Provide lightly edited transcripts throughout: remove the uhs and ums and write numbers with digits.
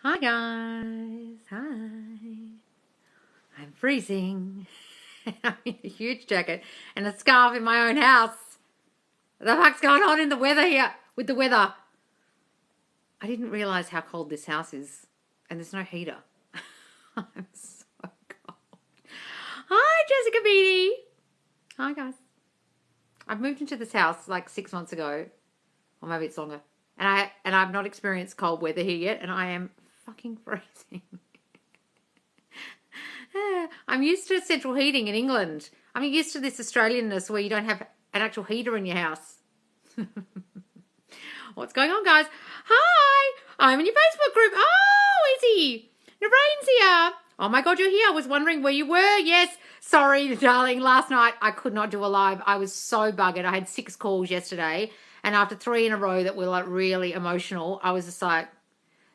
Hi guys, hi. I'm freezing. I'm in a huge jacket and a scarf in my own house. What the fuck's going on in the weather here? With the weather. I didn't realise how cold this house is. And there's no heater. I'm so cold. Hi Jessica Beattie. Hi guys. I've moved into this house like 6 months ago. Or maybe it's longer. And I've not experienced cold weather here yet, and I am fucking freezing. I'm used to central heating in England. I'm used to this Australianness where you don't have an actual heater in your house. What's going on, guys? Hi, I'm in your Facebook group. Oh, Izzy, Narain's here. Oh my God, you're here. I was wondering where you were. Yes, sorry, darling. Last night I could not do a live. I was so buggered. I had 6 calls yesterday, and after 3 in a row that were like really emotional, I was just like,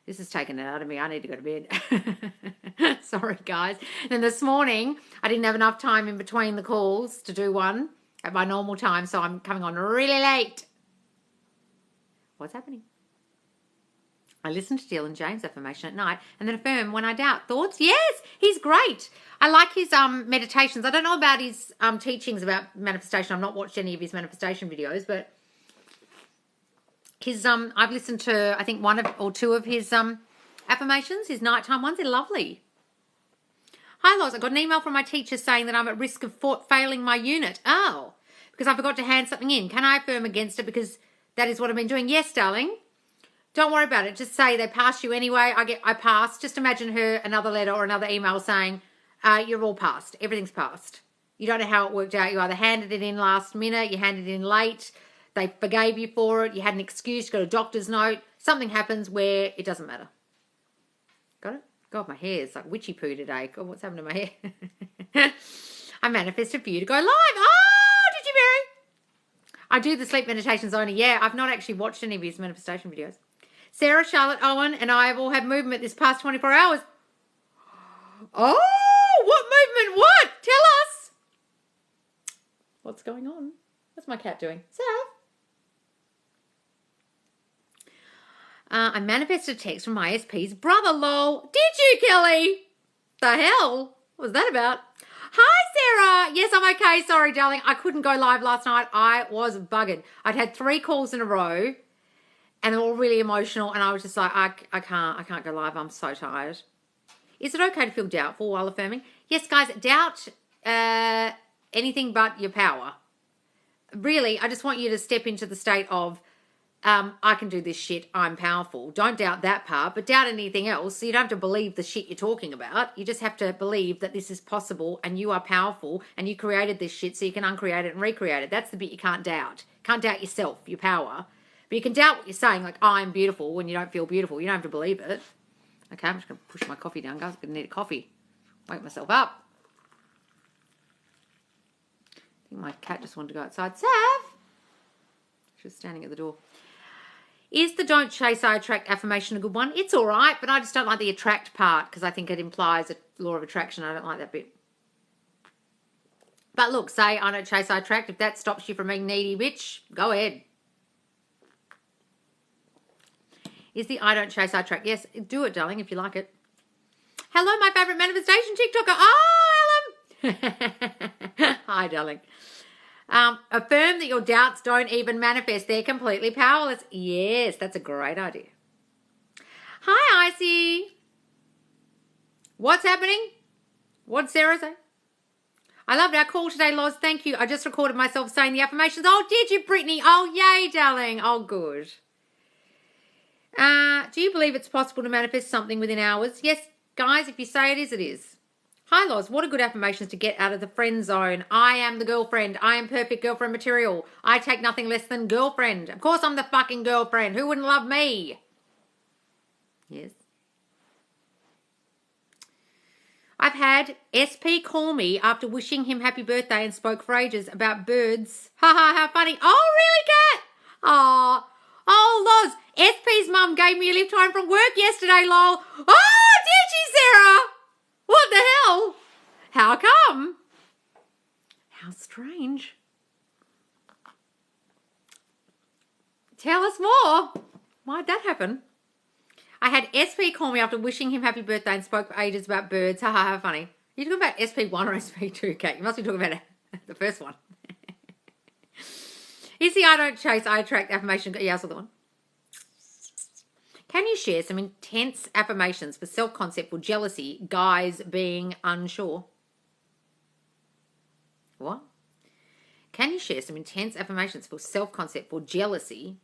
this is taking it out of me. I need to go to bed. Sorry, guys. And then this morning, I didn't have enough time in between the calls to do one at my normal time, so I'm coming on really late. What's happening? I listen to Dylan James' affirmation at night and then affirm when I doubt. Thoughts? Yes, he's great. I like his meditations. I don't know about his teachings about manifestation. I've not watched any of his manifestation videos, but his I've listened to I think 1 or 2 of his affirmations, his nighttime ones. They're lovely. Hi Loz, I got an email from my teacher saying that I'm at risk of failing my unit. Oh, because I forgot to hand something in. Can I affirm against it because that is what I've been doing? Yes, darling. Don't worry about it. Just say they passed you anyway. I passed. Just imagine her another letter or another email saying you're all passed. Everything's passed. You don't know how it worked out. You either handed it in last minute, you handed it in late. They forgave you for it. You had an excuse, got a doctor's note. Something happens where it doesn't matter. Got it? God, my hair is like witchy poo today. God, what's happened to my hair? I manifested for you to go live. Oh, did you, Mary? I do the sleep meditations only. Yeah, I've not actually watched any of his manifestation videos. Sarah, Charlotte, Owen, and I have all had movement this past 24 hours. Oh, what movement? What? Tell us. What's going on? What's my cat doing? Sarah? I manifested a text from my SP's brother, lol. Did you, Kelly? The hell? What was that about? Hi, Sarah. Yes, I'm okay. Sorry, darling. I couldn't go live last night. I was buggered. I'd had 3 calls in a row, and they're all really emotional, and I was just like, I can't go live. I'm so tired. Is it okay to feel doubtful while affirming? Yes, guys, doubt anything but your power. Really, I just want you to step into the state of, I can do this shit, I'm powerful. Don't doubt that part, but doubt anything else. So you don't have to believe the shit you're talking about. You just have to believe that this is possible and you are powerful and you created this shit so you can uncreate it and recreate it. That's the bit you can't doubt. Can't doubt yourself, your power. But you can doubt what you're saying, like, I'm beautiful, when you don't feel beautiful. You don't have to believe it. Okay, I'm just going to push my coffee down, guys. I'm going to need a coffee. Wake myself up. I think my cat just wanted to go outside. Sav! She was standing at the door. Is the don't chase, I attract affirmation a good one? It's all right, but I just don't like the attract part because I think it implies a law of attraction. I don't like that bit. But look, say I don't chase, I attract. If that stops you from being needy bitch, go ahead. Is the I don't chase, I attract? Yes, do it, darling, if you like it. Hello, my favourite manifestation TikToker. Oh, Ellen. Hi, darling. Affirm that your doubts don't even manifest. They're completely powerless. Yes, that's a great idea. Hi, Icy. What's happening? What'd Sarah say? I loved our call today, Loz. Thank you. I just recorded myself saying the affirmations. Oh, did you, Brittany? Oh, yay, darling. Oh, good. Do you believe it's possible to manifest something within hours? Yes, guys, if you say it is, it is. Hi, Loz. What are good affirmations to get out of the friend zone? I am the girlfriend. I am perfect girlfriend material. I take nothing less than girlfriend. Of course I'm the fucking girlfriend. Who wouldn't love me? Yes. I've had SP call me after wishing him happy birthday and spoke for ages about birds. Ha ha, how funny. Oh, really, Kat? Aw. Oh, Loz, SP's mum gave me a lift home from work yesterday, lol. Oh, did she, Sarah? What the hell? How come? How strange. Tell us more. Why'd that happen? I had SP call me after wishing him happy birthday and spoke for ages about birds. Ha ha, how funny. You talking about SP1 or SP2, Kate? You must be talking about the first one. Here's the I don't chase, I attract affirmation. Yeah, I saw the one. Can you share some intense affirmations for self-concept for jealousy, guys being unsure? What? Can you share some intense affirmations for self-concept for jealousy,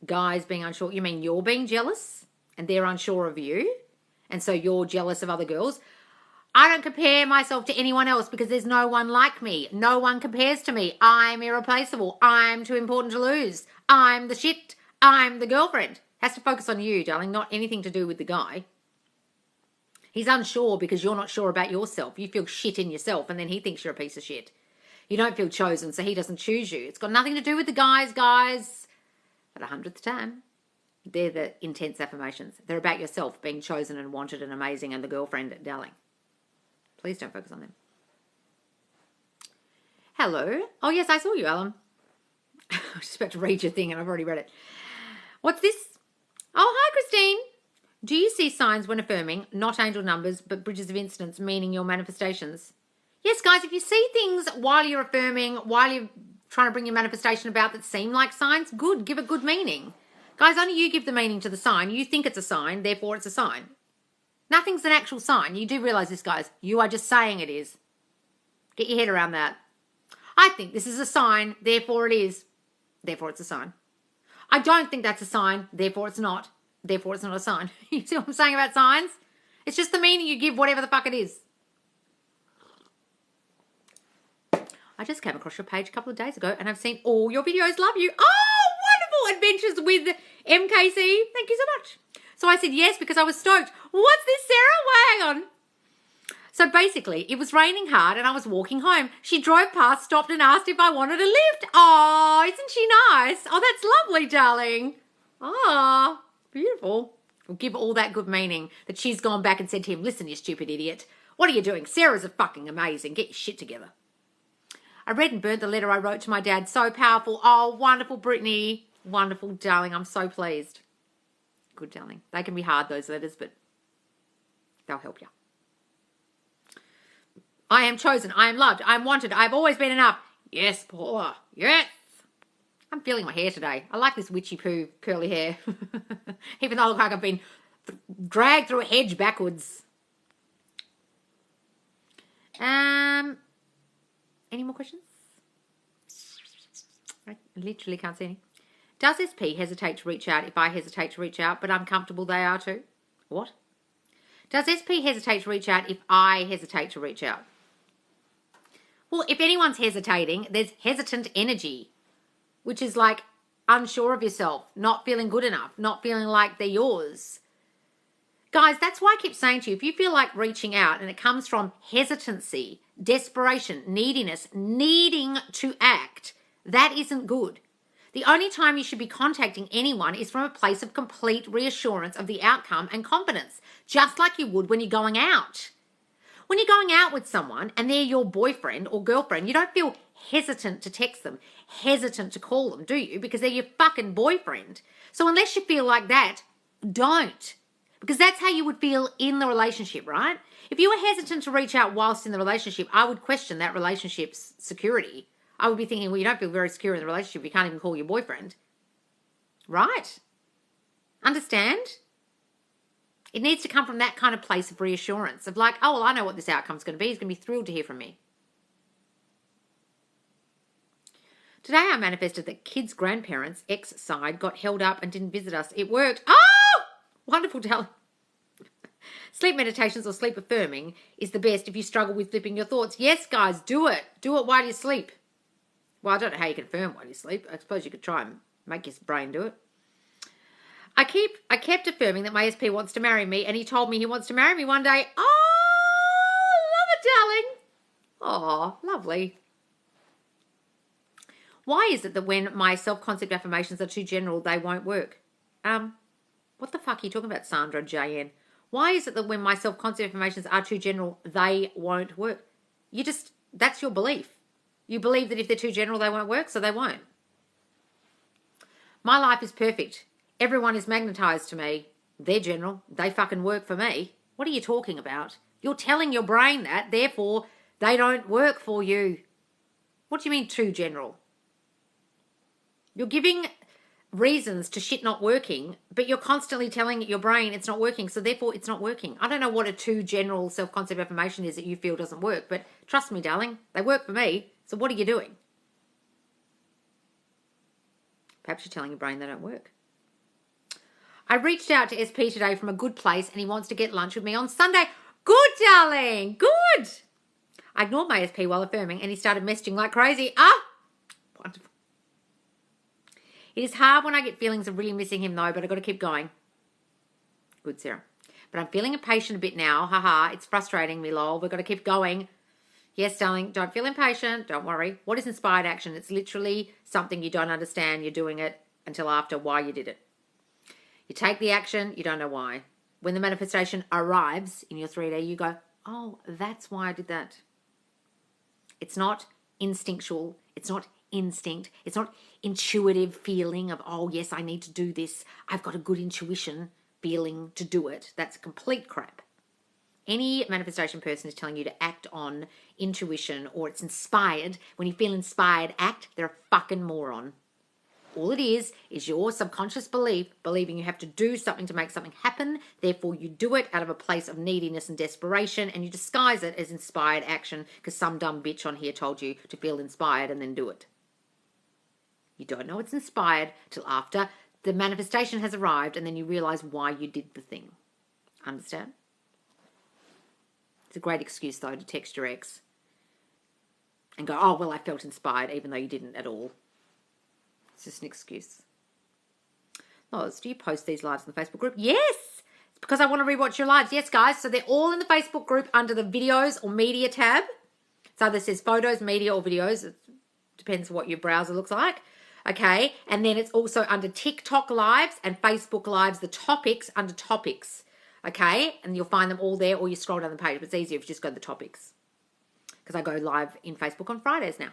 guys being unsure? You mean you're being jealous and they're unsure of you? And so you're jealous of other girls? I don't compare myself to anyone else because there's no one like me. No one compares to me. I'm irreplaceable. I'm too important to lose. I'm the shit. I'm the girlfriend. Has to focus on you, darling, not anything to do with the guy. He's unsure because you're not sure about yourself. You feel shit in yourself and then he thinks you're a piece of shit. You don't feel chosen, so he doesn't choose you. It's got nothing to do with the guys. For the 100th time. They're the intense affirmations. They're about yourself being chosen and wanted and amazing and the girlfriend, darling. Please don't focus on them. Hello. Oh, yes, I saw you, Alan. I was just about to read your thing and I've already read it. What's this? Oh, hi, Christine. Do you see signs when affirming, not angel numbers, but bridges of incidents, meaning your manifestations? Yes, guys, if you see things while you're affirming, while you're trying to bring your manifestation about that seem like signs, good, give a good meaning. Guys, only you give the meaning to the sign. You think it's a sign, therefore it's a sign. Nothing's an actual sign. You do realise this, guys. You are just saying it is. Get your head around that. I think this is a sign, therefore it is. Therefore it's a sign. I don't think that's a sign, therefore it's not. Therefore it's not a sign. You see what I'm saying about signs? It's just the meaning you give whatever the fuck it is. I just came across your page a couple of days ago and I've seen all your videos. Love you. Oh, wonderful adventures with MKC. Thank you so much. So I said yes because I was stoked. What's this, Sarah? Well, hang on. So basically, it was raining hard and I was walking home. She drove past, stopped and asked if I wanted a lift. Oh, isn't she nice? Oh, that's lovely, darling. Ah, beautiful. We'll give all that good meaning that she's gone back and said to him, listen, you stupid idiot. What are you doing? Sarah's a fucking amazing. Get your shit together. I read and burnt the letter I wrote to my dad. So powerful. Oh, wonderful, Brittany. Wonderful, darling. I'm so pleased. Good, darling. They can be hard, those letters, but they'll help you. I am chosen. I am loved. I am wanted. I've always been enough. Yes, Paula. Yes. I'm feeling my hair today. I like this witchy poo curly hair. Even though I look like I've been dragged through a hedge backwards. Any more questions? I literally can't see any. Does SP hesitate to reach out if I hesitate to reach out, but I'm comfortable they are too? What? Does SP hesitate to reach out if I hesitate to reach out? Well, if anyone's hesitating, there's hesitant energy, which is like unsure of yourself, not feeling good enough, not feeling like they're yours. Guys, that's why I keep saying to you, if you feel like reaching out and it comes from hesitancy, desperation, neediness, needing to act, that isn't good. The only time you should be contacting anyone is from a place of complete reassurance of the outcome and confidence, just like you would when you're going out. When you're going out with someone and they're your boyfriend or girlfriend, you don't feel hesitant to text them, hesitant to call them, do you? Because they're your fucking boyfriend. So unless you feel like that, don't. Because that's how you would feel in the relationship, right? If you were hesitant to reach out whilst in the relationship, I would question that relationship's security. I would be thinking, well, you don't feel very secure in the relationship. You can't even call your boyfriend. Right? Understand? It needs to come from that kind of place of reassurance of like, oh, well, I know what this outcome's going to be. He's going to be thrilled to hear from me. Today I manifested that kids' grandparents' ex-side got held up and didn't visit us. It worked. Oh! Wonderful, darling. Sleep meditations or sleep affirming is the best if you struggle with flipping your thoughts. Yes, guys, do it. Do it while you sleep. Well, I don't know how you can affirm while you sleep. I suppose you could try and make your brain do it. I kept affirming that my SP wants to marry me, and he told me he wants to marry me one day. Oh, love it, darling. Oh, lovely. Why is it that when my self-concept affirmations are too general, they won't work? What the fuck are you talking about, Sandra JN? Why is it that when my self-concept affirmations are too general, they won't work? That's your belief. You believe that if they're too general, they won't work, so they won't. My life is perfect. Everyone is magnetized to me. They're general. They fucking work for me. What are you talking about? You're telling your brain that, therefore they don't work for you. What do you mean too general? You're giving reasons to shit not working, but you're constantly telling your brain it's not working, so therefore it's not working. I don't know what a too general self-concept affirmation is that you feel doesn't work, but trust me, darling, they work for me, so what are you doing? Perhaps you're telling your brain they don't work. I reached out to SP today from a good place and he wants to get lunch with me on Sunday. Good, darling, good. I ignored my SP while affirming and he started messaging like crazy. Wonderful. It is hard when I get feelings of really missing him though, but I've got to keep going. Good, Sarah. But I'm feeling impatient a bit now. Haha, it's frustrating me, lol. We've got to keep going. Yes, darling, don't feel impatient. Don't worry. What is inspired action? It's literally something you don't understand. You're doing it until after why you did it. You take the action, you don't know why. When the manifestation arrives in your 3D, you go, oh, that's why I did that. It's not instinctual. It's not instinct. It's not intuitive feeling of, oh, yes, I need to do this. I've got a good intuition feeling to do it. That's complete crap. Any manifestation person is telling you to act on intuition or it's inspired. When you feel inspired, act. They're a fucking moron. All it is your subconscious belief, believing you have to do something to make something happen. Therefore, you do it out of a place of neediness and desperation, and you disguise it as inspired action because some dumb bitch on here told you to feel inspired and then do it. You don't know it's inspired till after the manifestation has arrived, and then you realize why you did the thing. Understand? It's a great excuse, though, to text your ex and go, oh, well, I felt inspired, even though you didn't at all. It's just an excuse. Loz, do you post these lives in the Facebook group? Yes! It's because I want to rewatch your lives. Yes, guys. So they're all in the Facebook group under the videos or media tab. So either says photos, media, or videos. It depends what your browser looks like. Okay. And then it's also under TikTok lives and Facebook lives, the topics under topics. Okay. And you'll find them all there, or you scroll down the page. But it's easier if you just go to the topics. Because I go live in Facebook on Fridays now.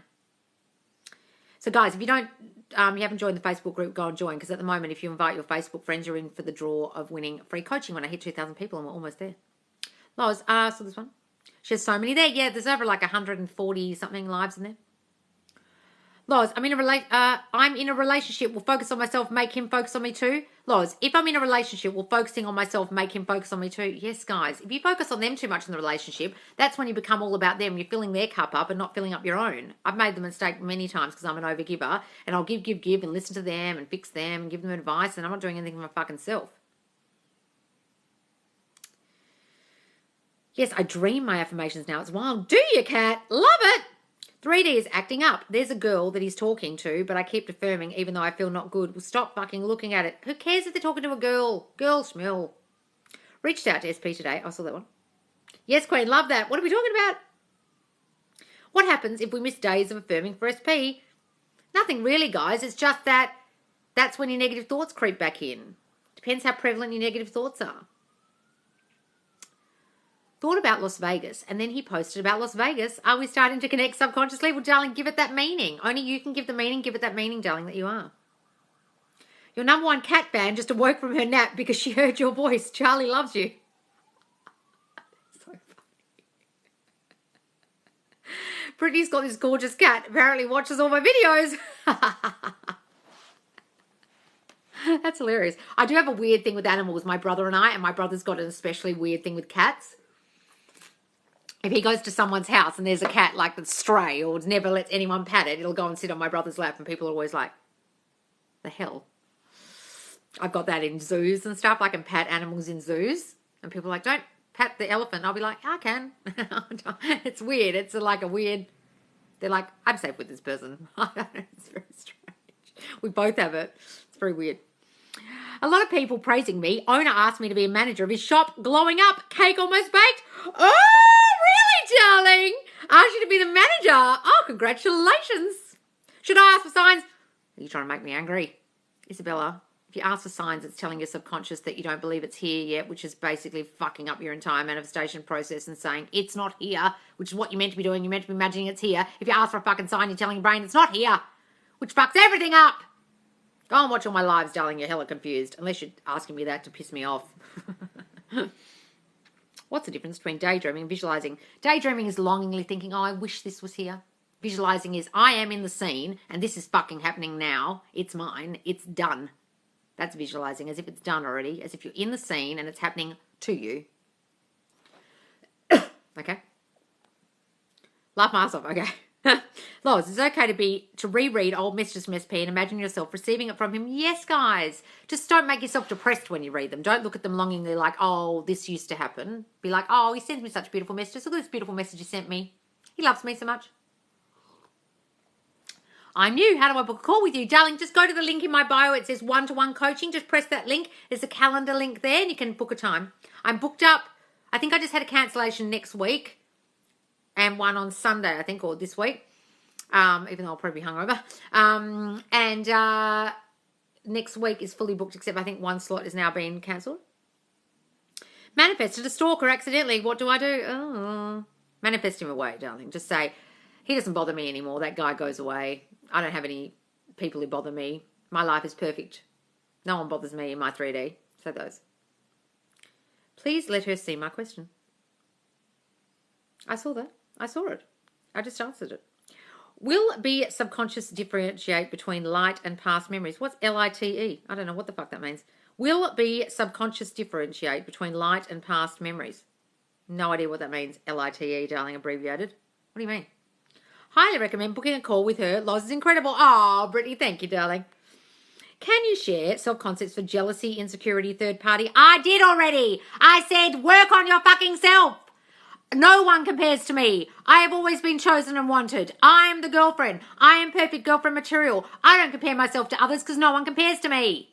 So guys, if you don't, you haven't joined the Facebook group, go and join. Because at the moment, if you invite your Facebook friends, you're in for the draw of winning free coaching when I hit 2,000 people, and we're almost there. Loz, so this one. She has so many there. Yeah, there's over like 140 something lives in there. Loz, I'm in a relationship. Will focus on myself, make him focus on me too. Loz, if I'm in a relationship, will focusing on myself, make him focus on me too. Yes, guys. If you focus on them too much in the relationship, that's when you become all about them. You're filling their cup up and not filling up your own. I've made the mistake many times because I'm an overgiver, and I'll give and listen to them and fix them and give them advice, and I'm not doing anything for my fucking self. Yes, I dream my affirmations now. It's wild. Do you, Kat? Love it. 3D is acting up. There's a girl that he's talking to, but I keep affirming even though I feel not good. Well, stop fucking looking at it. Who cares if they're talking to a girl? Girl schmill. Reached out to SP today. I saw that one. Yes, Queen. Love that. What are we talking about? What happens if we miss days of affirming for SP? Nothing really, guys. It's just that's when your negative thoughts creep back in. Depends how prevalent your negative thoughts are. Thought about Las Vegas, and then he posted about Las Vegas. Are we starting to connect subconsciously? Well, darling, give it that meaning. Only you can give the meaning. Give it that meaning, darling, that you are. Your number one cat fan just awoke from her nap because she heard your voice. Charlie loves you. So funny. Brittany's got this gorgeous cat. Apparently watches all my videos. That's hilarious. I do have a weird thing with animals, my brother and I, and my brother's got an especially weird thing with cats. If he goes to someone's house and there's a cat like that's stray or never lets anyone pat it, it'll go and sit on my brother's lap, and people are always like, the hell? I've got that in zoos and stuff. I can pat animals in zoos, and people are like, don't pat the elephant. I'll be like, I can. It's weird. It's like a weird, they're like, I'm safe with this person. It's very strange. We both have it. It's very weird. A lot of people praising me. Owner asked me to be a manager of his shop. Glowing up. Cake almost baked. Oh, really, darling? Asked you to be the manager. Oh, congratulations. Should I ask for signs? Are you trying to make me angry? Isabella, if you ask for signs, it's telling your subconscious that you don't believe it's here yet, which is basically fucking up your entire manifestation process and saying it's not here, which is what you're meant to be doing. You're meant to be imagining it's here. If you ask for a fucking sign, you're telling your brain it's not here, which fucks everything up. Go and watch all my lives, darling. You're hella confused. Unless you're asking me that to piss me off. What's the difference between daydreaming and visualizing? Daydreaming is longingly thinking, oh, I wish this was here. Visualizing is, I am in the scene and this is fucking happening now. It's mine. It's done. That's visualizing, as if it's done already, as if you're in the scene and it's happening to you. Okay? Laugh my ass off, okay? Loz, it's okay to reread old messages from SP and imagine yourself receiving it from him. Yes, guys. Just don't make yourself depressed when you read them. Don't look at them longingly like, oh, this used to happen. Be like, oh, he sends me such beautiful messages. Look at this beautiful message he sent me. He loves me so much. I'm new. How do I book a call with you? Darling, just go to the link in my bio. It says one-to-one coaching. Just press that link. There's a calendar link there and you can book a time. I'm booked up. I think I just had a cancellation next week and one on Sunday, I think, or this week. Even though I'll probably be hungover. Next week is fully booked, except I think one slot is now being cancelled. Manifested a stalker accidentally. What do I do? Oh, manifest him away, darling. Just say, he doesn't bother me anymore. That guy goes away. I don't have any people who bother me. My life is perfect. No one bothers me in my 3D. So those. Please let her see my question. I saw that. I saw it. I just answered it. Will be subconscious differentiate between light and past memories? What's LITE? I don't know what the fuck that means. Will be subconscious differentiate between light and past memories? No idea what that means. LITE, darling, abbreviated. What do you mean? Highly recommend booking a call with her. Loz is incredible. Oh, Brittany, thank you, darling. Can you share self-concepts for jealousy, insecurity, third party? I did already. I said work on your fucking self. No one compares to me. I have always been chosen and wanted. I am the girlfriend. I am perfect girlfriend material. I don't compare myself to others because no one compares to me.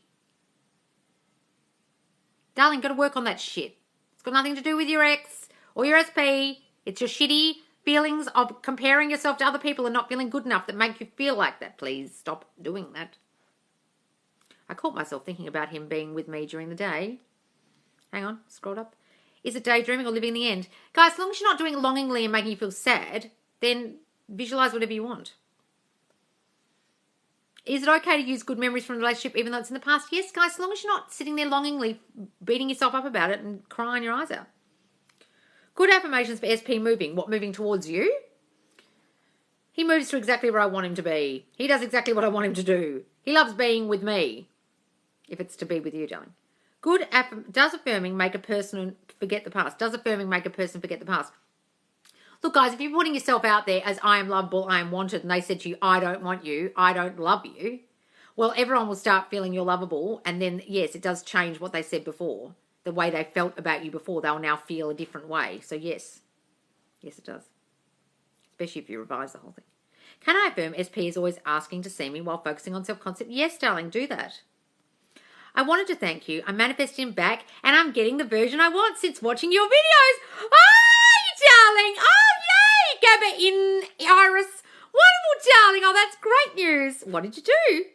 Darling, got to work on that shit. It's got nothing to do with your ex or your SP. It's your shitty feelings of comparing yourself to other people and not feeling good enough that make you feel like that. Please stop doing that. I caught myself thinking about him being with me during the day. Hang on, scrolled up. Is it daydreaming or living the end? Guys, as long as you're not doing it longingly and making you feel sad, then visualize whatever you want. Is it okay to use good memories from a relationship even though it's in the past? Yes, guys, as long as you're not sitting there longingly beating yourself up about it and crying your eyes out. Good affirmations for SP moving. What, moving towards you? He moves to exactly where I want him to be. He does exactly what I want him to do. He loves being with me. If it's to be with you, darling. Good does affirming make a person forget the past? Does affirming make a person forget the past? Look, guys, if you're putting yourself out there as I am lovable, I am wanted, and they said to you, I don't want you, I don't love you, well, everyone will start feeling you're lovable, and then, yes, it does change what they said before. The way they felt about you before, they'll now feel a different way. So, yes. Yes, it does. Especially if you revise the whole thing. Can I affirm SP is always asking to see me while focusing on self-concept? Yes, darling, do that. I wanted to thank you. I'm manifesting back and I'm getting the version I want since watching your videos. Oh, you darling. Oh, yay. Gabba in Iris. Wonderful, darling. Oh, that's great news. What did you do?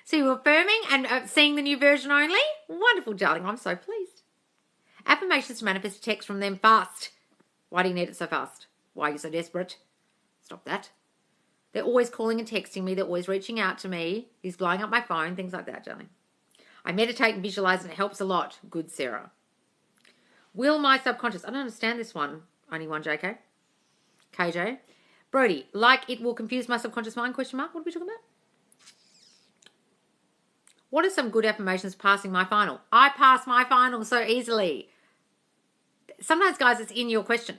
So you were affirming and seeing the new version only? Wonderful, darling. I'm so pleased. Affirmations to manifest a text from them fast. Why do you need it so fast? Why are you so desperate? Stop that. They're always calling and texting me. They're always reaching out to me. He's blowing up my phone. Things like that, darling. I meditate and visualize and it helps a lot. Good, Sarah. Will my subconscious... I don't understand this one. Only one, JK. KJ. Brody, like it will confuse my subconscious mind, question mark. What are we talking about? What are some good affirmations passing my final? I pass my final so easily. Sometimes, guys, it's in your question.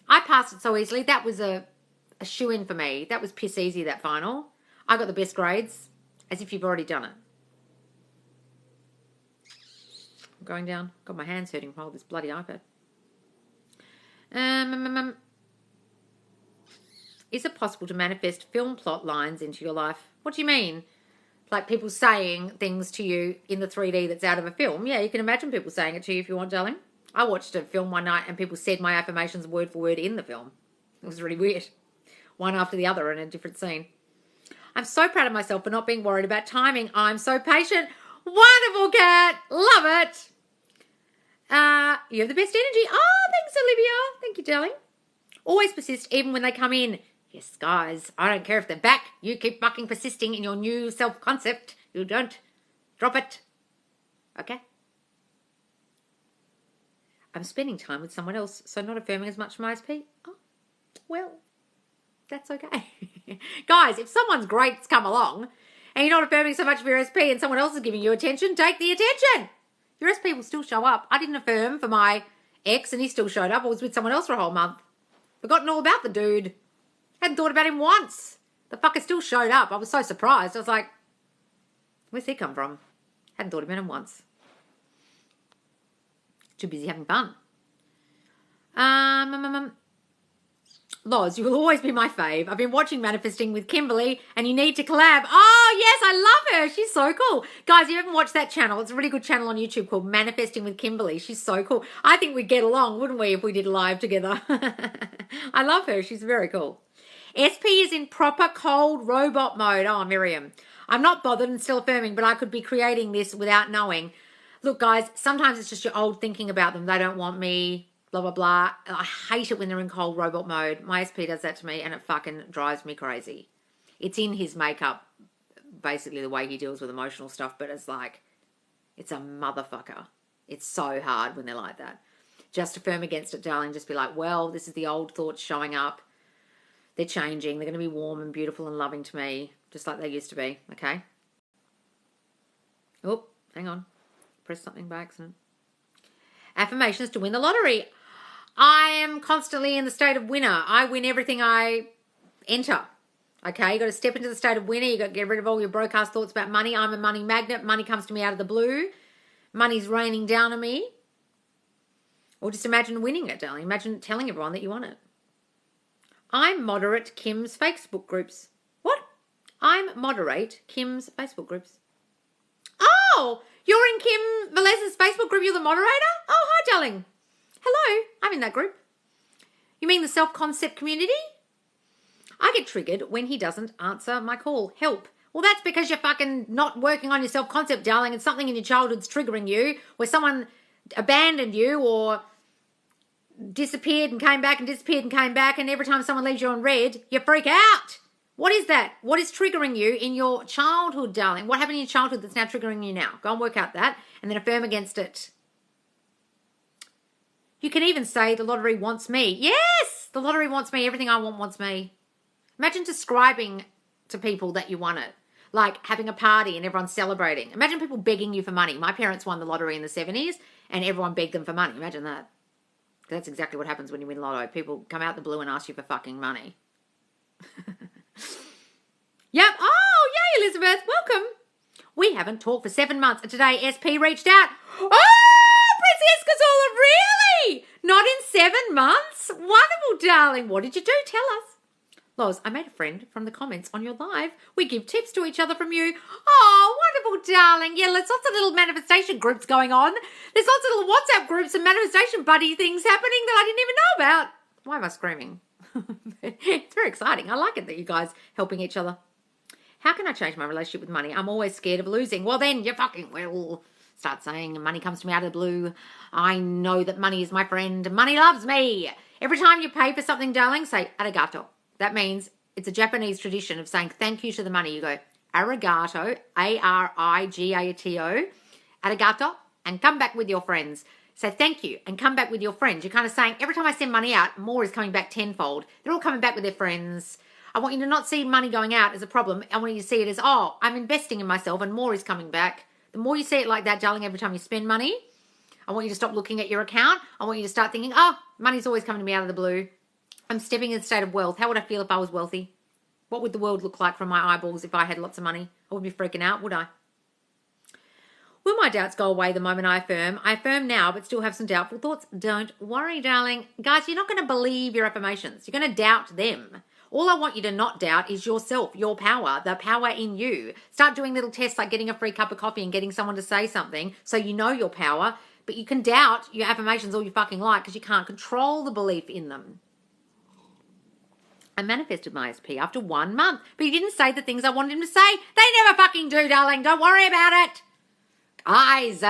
I passed it so easily. That was a shoe-in for me. That was piss easy, that final. I got the best grades, as if you've already done it. I'm going down. Got my hands hurting from all this bloody iPad. Is it possible to manifest film plot lines into your life? What do you mean? Like people saying things to you in the 3D that's out of a film? Yeah, you can imagine people saying it to you if you want, darling. I watched a film one night and people said my affirmations word for word in the film. It was really weird. One after the other in a different scene. I'm so proud of myself for not being worried about timing. I'm so patient. Wonderful, Cat. Love it. You have the best energy. Oh, thanks, Olivia. Thank you, darling. Always persist even when they come in. Yes, guys, I don't care if they're back. You keep fucking persisting in your new self-concept. You don't drop it. Okay? I'm spending time with someone else, so not affirming as much from ISP. Oh, well, that's okay. Guys, if someone's great's come along and you're not affirming so much of your SP and someone else is giving you attention, take the attention. Your SP will still show up. I didn't affirm for my ex and he still showed up. I was with someone else for a whole month. Forgotten all about the dude. Hadn't thought about him once. The fucker still showed up. I was so surprised. I was like, where's he come from? Hadn't thought about him once. Too busy having fun. Loz, you will always be my fave. I've been watching Manifesting with Kimberly and you need to collab. Oh, yes, I love her. She's so cool. Guys, you haven't watched that channel. It's a really good channel on YouTube called Manifesting with Kimberly. She's so cool. I think we'd get along, wouldn't we, if we did live together? I love her. She's very cool. SP is in proper cold robot mode. Oh, Miriam. I'm not bothered and still affirming, but I could be creating this without knowing. Look, guys, sometimes it's just your old thinking about them. They don't want me, blah, blah, blah. I hate it when they're in cold robot mode. My SP does that to me and it fucking drives me crazy. It's in his makeup, basically the way he deals with emotional stuff, but it's like, it's a motherfucker. It's so hard when they're like that. Just affirm against it, darling. Just be like, well, this is the old thoughts showing up. They're changing. They're going to be warm and beautiful and loving to me, just like they used to be, okay? Oh, hang on. Press something by accident. Affirmations to win the lottery. I am constantly in the state of winner. I win everything I enter. Okay, you got to step into the state of winner. You got to get rid of all your broke-ass thoughts about money. I'm a money magnet. Money comes to me out of the blue. Money's raining down on me. Or just imagine winning it, darling. Imagine telling everyone that you want it. I'm moderate Kim's Facebook groups. What? I'm moderate Kim's Facebook groups. Oh, you're in Kim Velez's Facebook group. You're the moderator? Oh, hi, darling. Hello. I'm in that group. You mean the self-concept community? I get triggered when he doesn't answer my call. Help. Well, that's because you're fucking not working on your self-concept, darling, and something in your childhood's triggering you, where someone abandoned you or disappeared and came back and disappeared and came back, and every time someone leaves you on red, you freak out. What is that? What is triggering you in your childhood, darling? What happened in your childhood that's now triggering you now? Go and work out that and then affirm against it. You can even say the lottery wants me. Yes, the lottery wants me. Everything I want wants me. Imagine describing to people that you want it. Like having a party and everyone's celebrating. Imagine people begging you for money. My parents won the lottery in the 70s and everyone begged them for money. Imagine that. That's exactly what happens when you win lotto. People come out the blue and ask you for fucking money. Yep. Oh, yay, Elizabeth. Welcome. We haven't talked for 7 months. And today, SP reached out. Oh, Princess Casula, really? Not in 7 months? Wonderful, darling. What did you do? Tell us. Loz, I made a friend from the comments on your live. We give tips to each other from you. Oh, wonderful, darling. Yeah, there's lots of little manifestation groups going on. There's lots of little WhatsApp groups and manifestation buddy things happening that I didn't even know about. Why am I screaming? It's very exciting. I like it that you guys helping each other. How can I change my relationship with money? I'm always scared of losing. Well, then you fucking will start saying money comes to me out of the blue. I know that money is my friend. Money loves me. Every time you pay for something, darling, say arigato. That means it's a Japanese tradition of saying thank you to the money. You go arigato, A-R-I-G-A-T-O, arigato, and come back with your friends. Say thank you and come back with your friends. You're kind of saying every time I send money out, more is coming back tenfold. They're all coming back with their friends. I want you to not see money going out as a problem. I want you to see it as, oh, I'm investing in myself and more is coming back. The more you see it like that, darling, every time you spend money, I want you to stop looking at your account. I want you to start thinking, oh, money's always coming to me out of the blue. I'm stepping in a state of wealth. How would I feel if I was wealthy? What would the world look like from my eyeballs if I had lots of money? I would be freaking out, would I? Will my doubts go away the moment I affirm? I affirm now, but still have some doubtful thoughts. Don't worry, darling. Guys, you're not going to believe your affirmations. You're going to doubt them. All I want you to not doubt is yourself, your power, the power in you. Start doing little tests like getting a free cup of coffee and getting someone to say something so you know your power. But you can doubt your affirmations all you fucking like because you can't control the belief in them. I manifested my SP after 1 month, but he didn't say the things I wanted him to say. They never fucking do, darling. Don't worry about it. Guys,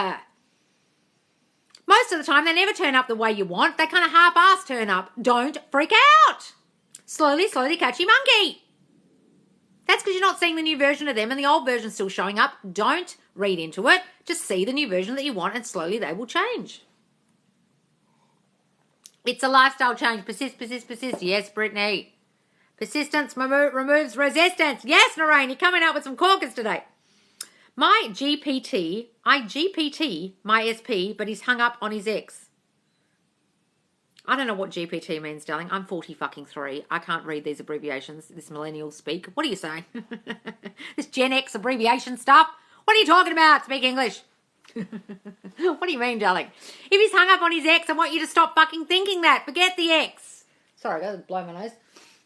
most of the time they never turn up the way you want. They kind of half-ass turn up. Don't freak out. Slowly, slowly catchy monkey. That's because you're not seeing the new version of them and the old version's still showing up. Don't read into it. Just see the new version that you want and slowly they will change. It's a lifestyle change. Persist, persist, persist. Yes, Brittany. Persistence removes resistance. Yes, Noreen, you're coming out with some corkers today. My GPT, I GPT my SP, but he's hung up on his ex. I don't know what GPT means, darling. I'm 40-fucking-3. I can't read these abbreviations, this millennial speak. What are you saying? This Gen X abbreviation stuff? What are you talking about? Speak English. What do you mean, darling? If he's hung up on his ex, I want you to stop fucking thinking that. Forget the ex. Sorry, I gotta blow my nose.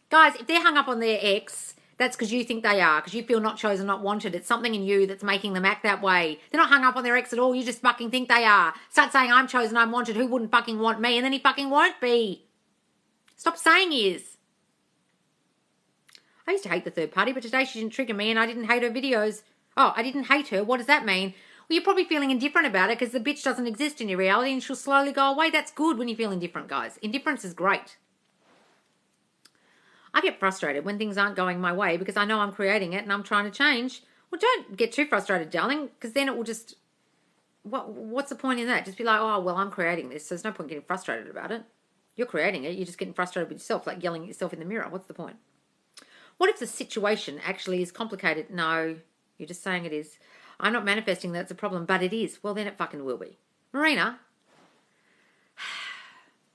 Guys, if they're hung up on their ex, that's because you think they are, because you feel not chosen, not wanted. It's something in you that's making them act that way. They're not hung up on their ex at all. You just fucking think they are. Start saying, I'm chosen, I'm wanted. Who wouldn't fucking want me? And then he fucking won't be. Stop saying he is. I used to hate the third party, but today she didn't trigger me and I didn't hate her videos. Oh, I didn't hate her. What does that mean? Well, you're probably feeling indifferent about it because the bitch doesn't exist in your reality and she'll slowly go away. That's good when you feel indifferent, guys. Indifference is great. I get frustrated when things aren't going my way because I know I'm creating it and I'm trying to change. Well, don't get too frustrated, darling, because then it will just... What's the point in that? Just be like, oh, well, I'm creating this, so there's no point getting frustrated about it. You're creating it. You're just getting frustrated with yourself, like yelling at yourself in the mirror. What's the point? What if the situation actually is complicated? No, you're just saying it is. I'm not manifesting that it's a problem, but it is. Well, then it fucking will be. Marina...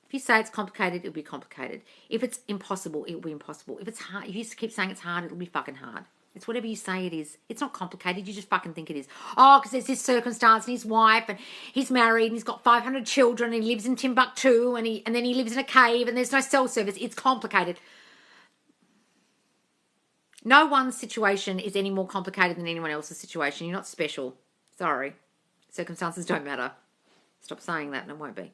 If you say it's complicated, it'll be complicated. If it's impossible, it'll be impossible. If it's hard, if you keep saying it's hard, it'll be fucking hard. It's whatever you say it is. It's not complicated. You just fucking think it is. Oh, because there's this circumstance and his wife and he's married and he's got 500 children and he lives in Timbuktu and then he lives in a cave and there's no cell service. It's complicated. No one situation is any more complicated than anyone else's situation. You're not special. Sorry. Circumstances don't matter. Stop saying that and it won't be.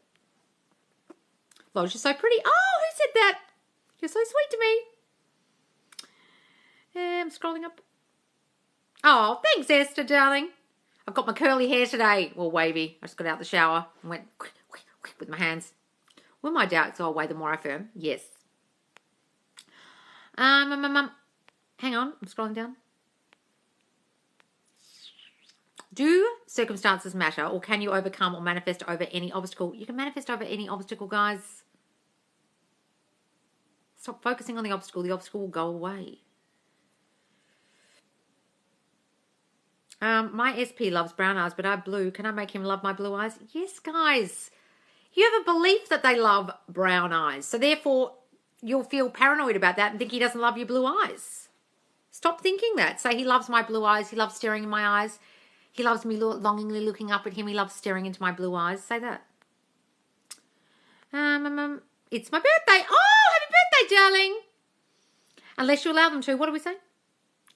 Loz, you're so pretty. Oh, who said that? You're so sweet to me. I'm scrolling up. Oh, thanks, Esther, darling. I've got my curly hair today. Well, wavy. I just got out the shower and went quick, quick, quick with my hands. When my doubts go away, the more I affirm. Yes. Hang on. I'm scrolling down. Do circumstances matter, or can you overcome or manifest over any obstacle? You can manifest over any obstacle, guys. Stop focusing on the obstacle. The obstacle will go away. My SP loves brown eyes, but I'm blue. Can I make him love my blue eyes? Yes, guys. You have a belief that they love brown eyes. So therefore, you'll feel paranoid about that and think he doesn't love your blue eyes. Stop thinking that. Say he loves my blue eyes. He loves staring in my eyes. He loves me longingly looking up at him. He loves staring into my blue eyes. Say that. It's my birthday. Oh, happy birthday, darling. Unless you allow them to. What do we say?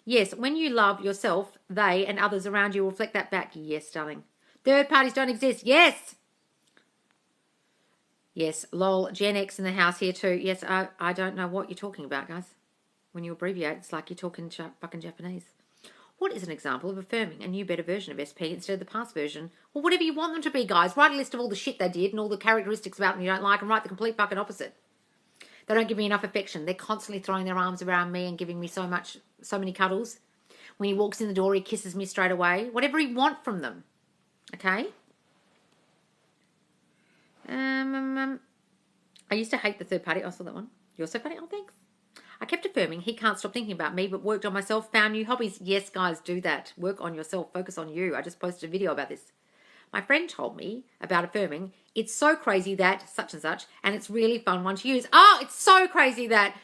Yes, when you love yourself, they and others around you reflect that back. Yes, darling. Third parties don't exist. Yes. Yes, lol. Gen X in the house here too. Yes, I don't know what you're talking about, guys. When you abbreviate, it's like you're talking fucking Japanese. What is an example of affirming a new, better version of SP instead of the past version? Well, whatever you want them to be, guys. Write a list of all the shit they did and all the characteristics about them you don't like and write the complete fucking opposite. They don't give me enough affection. They're constantly throwing their arms around me and giving me so many cuddles. When he walks in the door, he kisses me straight away. Whatever you want from them. Okay? I used to hate the third party. I saw that one. You're so funny. Oh, thanks. I kept affirming he can't stop thinking about me, but worked on myself, found new hobbies. Yes, guys, do that. Work on yourself. Focus on you. I just posted a video about this. My friend told me about affirming. It's so crazy that such and such, and it's really fun one to use. Oh, it's so crazy that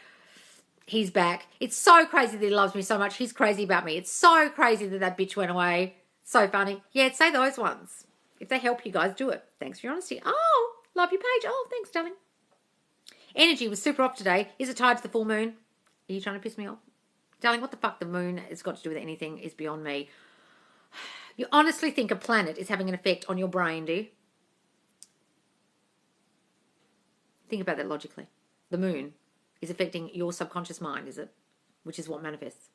he's back. It's so crazy that he loves me so much. He's crazy about me. It's so crazy that that bitch went away. So funny. Yeah, say those ones. If they help you guys, do it. Thanks for your honesty. Oh, love your page. Oh, thanks, darling. Energy was super off today. Is it tied to the full moon? Are you trying to piss me off? Darling, what the fuck the moon has got to do with anything is beyond me. You honestly think a planet is having an effect on your brain, do you? Think about that logically. The moon is affecting your subconscious mind, is it? Which is what manifests.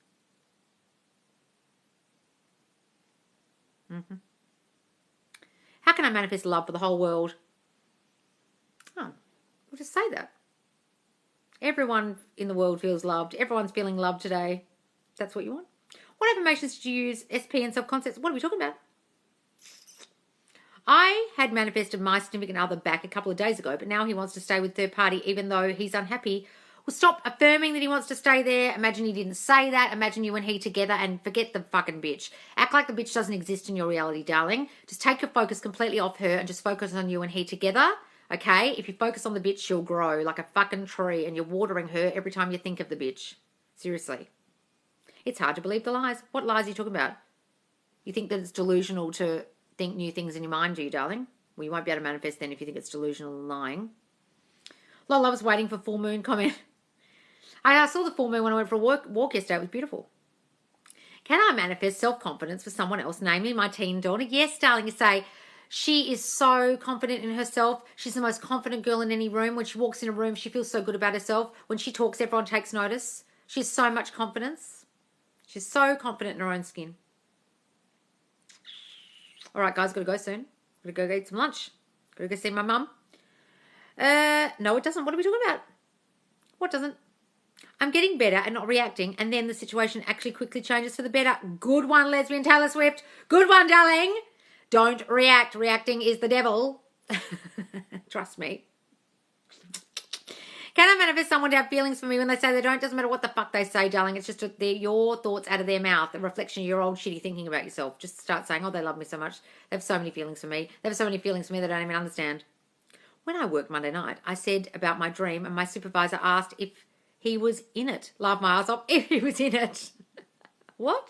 How can I manifest love for the whole world? Oh, we'll just say that. Everyone in the world feels loved. Everyone's feeling loved today. That's what you want. What affirmations did you use? SP and self-concepts. What are we talking about? I had manifested my significant other back a couple of days ago, but now he wants to stay with third party even though he's unhappy. Well, stop affirming that he wants to stay there. Imagine he didn't say that. Imagine you and he together and forget the fucking bitch. Act like the bitch doesn't exist in your reality, darling. Just take your focus completely off her and just focus on you and he together. Okay? If you focus on the bitch, she'll grow like a fucking tree and you're watering her every time you think of the bitch. Seriously. It's hard to believe the lies. What lies are you talking about? You think that it's delusional to think new things in your mind, do you, darling? Well, you won't be able to manifest then if you think it's delusional and lying. Lola was waiting for full moon comment. I saw the full moon when I went for a walk yesterday. It was beautiful. Can I manifest self-confidence for someone else, namely my teen daughter? Yes, darling. You say, she is so confident in herself. She's the most confident girl in any room. When she walks in a room, she feels so good about herself. When she talks, everyone takes notice. She has so much confidence. She's so confident in her own skin. All right, guys, got to go soon. Got to go eat some lunch. Got to go see my mum. No, it doesn't. What are we talking about? What doesn't? I'm getting better at not reacting, and then the situation actually quickly changes for the better. Good one, lesbian Taylor Swift. Good one, darling. Don't react. Reacting is the devil. Trust me. Can I manifest someone to have feelings for me when they say they don't? Doesn't matter what the fuck they say, darling. It's just your thoughts out of their mouth, a reflection of your old shitty thinking about yourself. Just start saying, oh, they love me so much. They have so many feelings for me. They have so many feelings for me they don't even understand. When I worked Monday night, I said about my dream, and my supervisor asked if he was in it. Laughed my ass off if he was in it. What?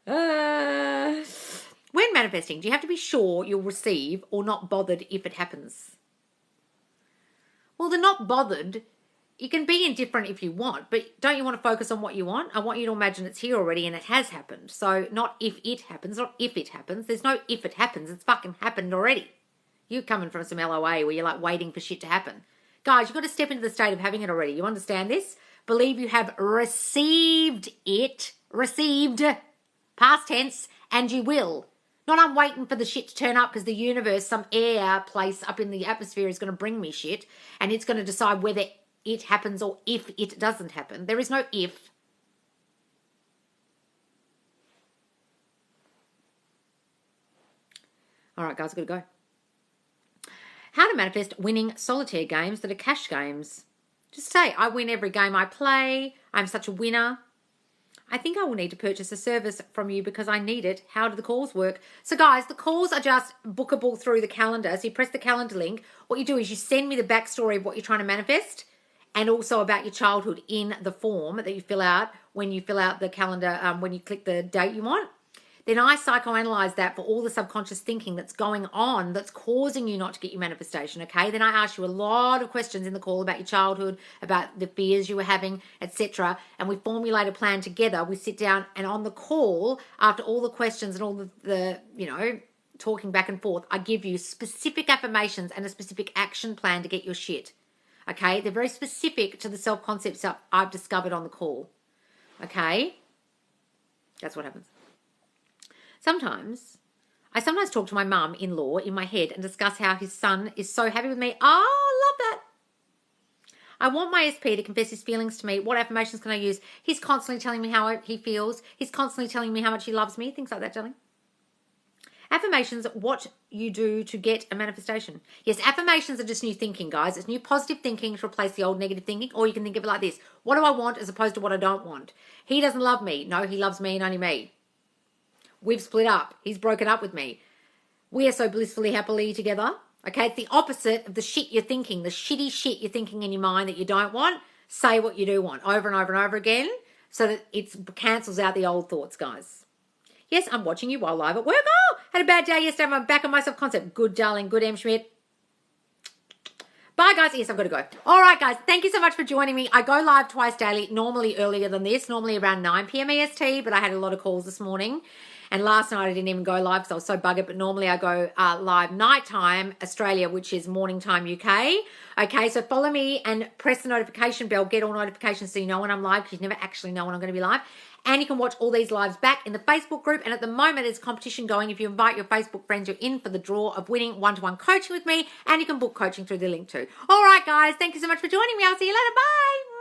When manifesting, do you have to be sure you'll receive or not bothered if it happens? Well, they're not bothered. You can be indifferent if you want, but don't you want to focus on what you want? I want you to imagine it's here already and it has happened. So not if it happens, not if it happens. There's no if it happens. It's fucking happened already. You're coming from some LOA where you're like waiting for shit to happen. Guys, you've got to step into the state of having it already. You understand this? Believe you have received it. Received. Past tense. And you will. Not I'm waiting for the shit to turn up because the universe, some air place up in the atmosphere is going to bring me shit and it's going to decide whether it happens or if it doesn't happen. There is no if. All right, guys, I've got to go. How to manifest winning solitaire games that are cash games. Just say, I win every game I play. I'm such a winner. I think I will need to purchase a service from you because I need it. How do the calls work? So guys, the calls are just bookable through the calendar. So you press the calendar link. What you do is you send me the backstory of what you're trying to manifest and also about your childhood in the form that you fill out when you fill out the calendar, when you click the date you want. Then I psychoanalyze that for all the subconscious thinking that's going on that's causing you not to get your manifestation, okay? Then I ask you a lot of questions in the call about your childhood, about the fears you were having, etc. And we formulate a plan together. We sit down and on the call, after all the questions and all the talking back and forth, I give you specific affirmations and a specific action plan to get your shit, okay? They're very specific to the self-concepts I've discovered on the call, okay? That's what happens. I sometimes talk to my mum-in-law in my head and discuss how his son is so happy with me. Oh, love that. I want my SP to confess his feelings to me. What affirmations can I use? He's constantly telling me how he feels. He's constantly telling me how much he loves me. Things like that, darling. Affirmations, what you do to get a manifestation. Yes, affirmations are just new thinking, guys. It's new positive thinking to replace the old negative thinking. Or you can think of it like this. What do I want as opposed to what I don't want? He doesn't love me. No, he loves me and only me. We've split up. He's broken up with me. We are so blissfully, happily together. Okay, it's the opposite of the shit you're thinking, the shitty shit you're thinking in your mind that you don't want. Say what you do want over and over and over again so that it cancels out the old thoughts, guys. Yes, I'm watching you while live at work. Oh, had a bad day yesterday. I'm back on my self-concept. Good, darling. Good, M. Schmidt. Bye, guys. Yes, I've got to go. All right, guys. Thank you so much for joining me. I go live twice daily, normally earlier than this, normally around 9 p.m. EST, but I had a lot of calls this morning. And last night I didn't even go live because I was so buggered, but normally I go live nighttime Australia, which is morning time UK. Okay, so follow me and press the notification bell, get all notifications so you know when I'm live, because you never actually know when I'm going to be live. And you can watch all these lives back in the Facebook group. And at the moment, there's competition going. If you invite your Facebook friends, you're in for the draw of winning one-to-one coaching with me. And you can book coaching through the link too. All right, guys. Thank you so much for joining me. I'll see you later. Bye.